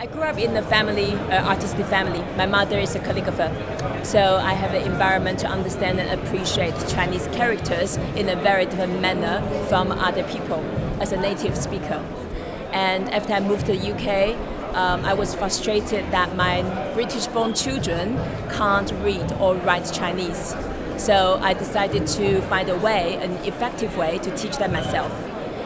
I grew up in a family, artistic family. My mother is a calligrapher, so I have an environment to understand and appreciate Chinese characters in a very different manner from other people as a native speaker. And after I moved to the UK, I was frustrated that my British-born children can't read or write Chinese. So I decided to find a way, an effective way to teach them myself.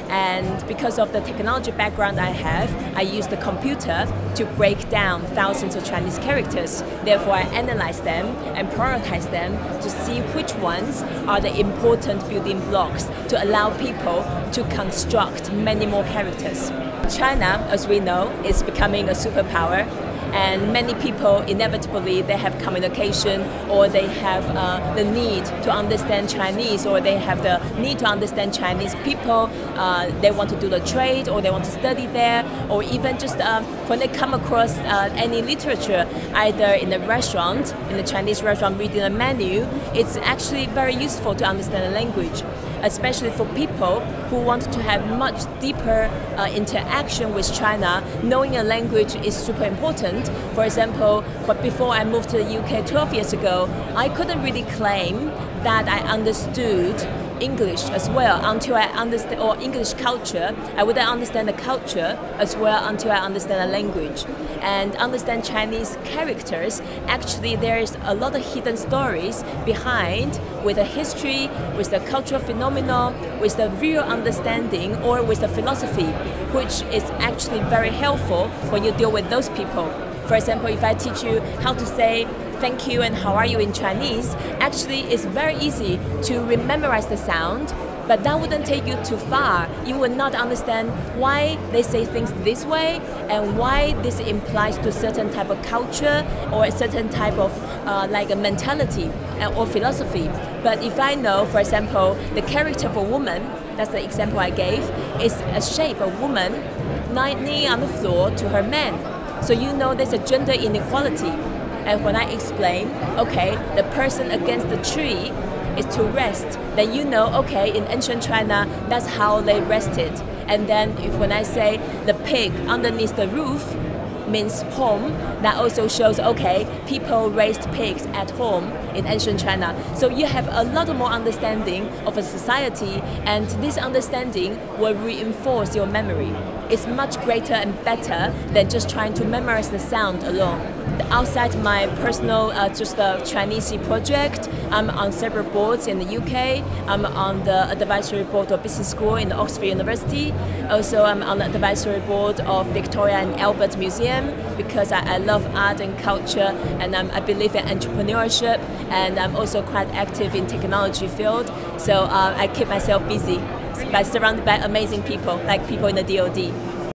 And because of the technology background I have, I use the computer to break down thousands of Chinese characters. Therefore, I analyze them and prioritize them to see which ones are the important building blocks to allow people to construct many more characters. China, as we know, is becoming a superpower. And many people, inevitably, they have communication, or they have the need to understand Chinese, or they have the need to understand Chinese people. They want to do the trade, or they want to study there, or even just when they come across any literature, either in a restaurant, in a Chinese restaurant, reading a menu, it's actually very useful to understand the language, especially for people who want to have much deeper interaction with China. Knowing a language is super important. For example, before I moved to the UK 12 years ago, I couldn't really claim that I understood English as well until I understand, or English culture. I wouldn't understand the culture as well until I understand the language. And understand Chinese characters, actually there's a lot of hidden stories behind, with the history, with the cultural phenomena, with the real understanding, or with the philosophy, which is actually very helpful when you deal with those people. For example, if I teach you how to say thank you and how are you in Chinese, actually it's very easy to memorize the sound, but that wouldn't take you too far. You would not understand why they say things this way and why this implies to a certain type of culture or a certain type of like a mentality or philosophy. But if I know, for example, the character of a woman, that's the example I gave, is a shape of a woman kneeling on the floor to her man. So you know there's a gender inequality. And when I explain, okay, the person against the tree is to rest, then you know, okay, in ancient China, that's how they rested. And then when I say the pig underneath the roof means home, that also shows, okay, people raised pigs at home in ancient China. So you have a lot more understanding of a society, and this understanding will reinforce your memory. It's much greater and better than just trying to memorize the sound alone. Outside my personal just Chineasy project, I'm on several boards in the UK. I'm on the advisory board of business school in Oxford University. Also, I'm on the advisory board of Victoria and Albert Museum, because I love art and culture, and I believe in entrepreneurship, and I'm also quite active in technology field. So I keep myself busy, surrounded by amazing people, like people in the DLD.